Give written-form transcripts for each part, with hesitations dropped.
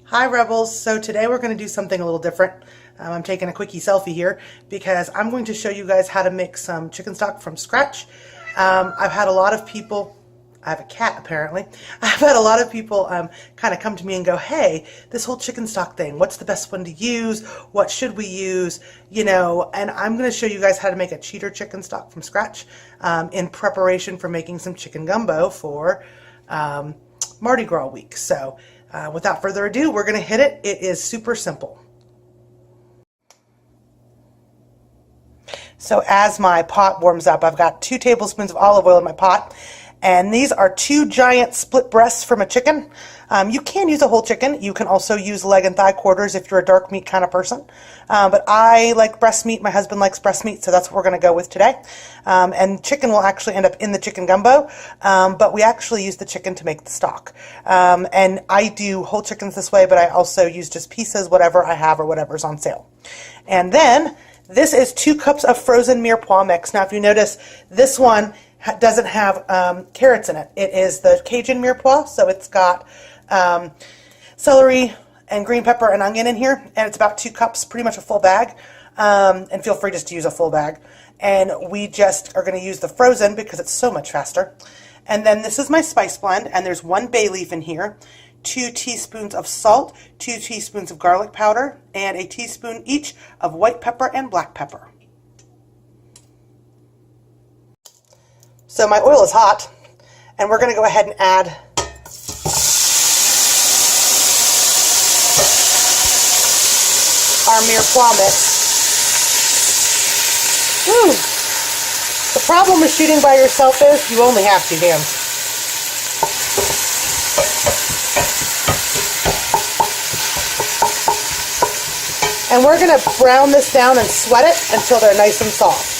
Hi Rebels, so today we're going to do something a little different. I'm taking a quickie selfie here because I'm going to show you guys how to make some chicken stock from scratch. I've had a lot of people, I have a cat apparently, I've had a lot of people kind of come to me and go, hey, this whole chicken stock thing, what's the best one to use? What should we use? You know, and I'm going to show you guys how to make a cheater chicken stock from scratch in preparation for making some chicken gumbo for Mardi Gras week. So without further ado, we're going to hit it. It is super simple. So as my pot warms up, I've got 2 tablespoons of olive oil in my pot, and these are 2 giant split breasts from a chicken. You can use a whole chicken. You can also use leg and thigh quarters if you're a dark meat kind of person. But I like breast meat. My husband likes breast meat, so that's what we're going to go with today. And chicken will actually end up in the chicken gumbo, but we actually use the chicken to make the stock. And I do whole chickens this way, but I also use just pieces, whatever I have or whatever's on sale. And then this is 2 cups of frozen mirepoix mix. Now, if you notice, this one doesn't have carrots in it. It is the Cajun mirepoix, so it's got celery and green pepper and onion in here, and it's about 2 cups, pretty much a full bag. And feel free just to use a full bag. And we just are going to use the frozen because it's so much faster. And then this is my spice blend, and there's 1 bay leaf in here, 2 teaspoons of salt, 2 teaspoons of garlic powder, and a teaspoon each of white pepper and black pepper. So my oil is hot, and we're going to go ahead and add our mirepoix mix. Woo! The problem with shooting by yourself is you only have 2 hands. And we're going to brown this down and sweat it until they're nice and soft.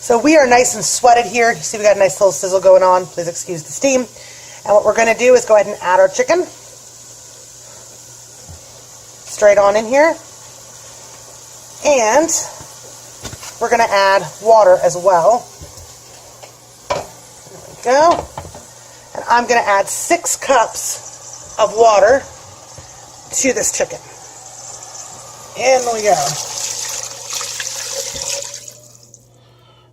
So we are nice and sweated here. You see we got a nice little sizzle going on. Please excuse the steam. And what we're going to do is go ahead and add our chicken straight on in here. And we're going to add water as well. There we go. And I'm going to add 6 cups of water to this chicken. In we go.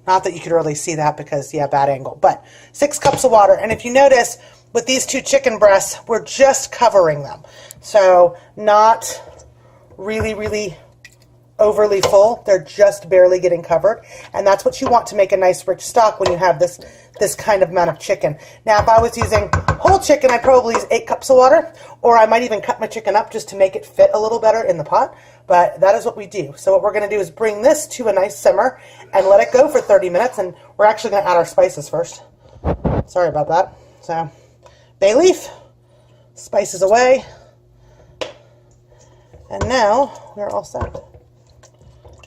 Not that you could really see that because, yeah, bad angle. But 6 cups of water. And if you notice, with these 2 chicken breasts, we're just covering them. So not really overly full. They're just barely getting covered. And that's what you want to make a nice rich stock when you have this kind of amount of chicken. Now, if I was using whole chicken, I'd probably use 8 cups of water, or I might even cut my chicken up just to make it fit a little better in the pot. But that is what we do. So what we're going to do is bring this to a nice simmer and let it go for 30 minutes. And we're actually going to add our spices first. Sorry about that. So bay leaf, spices away. And now we're all set.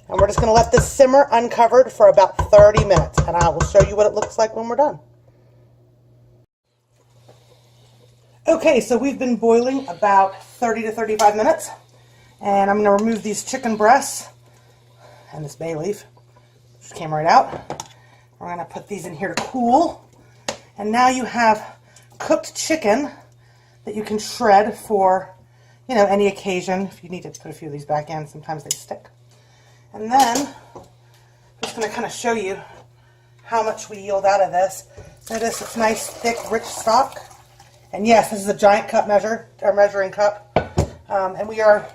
And we're just going to let this simmer uncovered for about 30 minutes. And I will show you what it looks like when we're done. Okay, so we've been boiling about 30 to 35 minutes. And I'm going to remove these chicken breasts and this bay leaf. Just came right out. We're going to put these in here to cool. And now you have cooked chicken that you can shred for, you know, any occasion. If you need to put a few of these back in, sometimes they stick. And then I'm just going to kind of show you how much we yield out of this. Notice it's nice, thick, rich stock. And yes, this is a giant cup measuring cup. And we are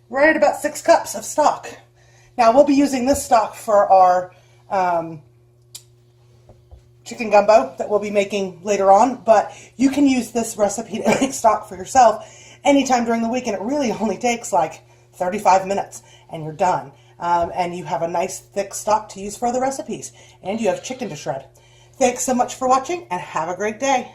right at about 6 cups of stock. Now we'll be using this stock for our chicken gumbo that we'll be making later on. But you can use this recipe to make stock for yourself anytime during the week. And it really only takes like 35 minutes and you're done. And you have a nice thick stock to use for other recipes. And you have chicken to shred. Thanks so much for watching and have a great day.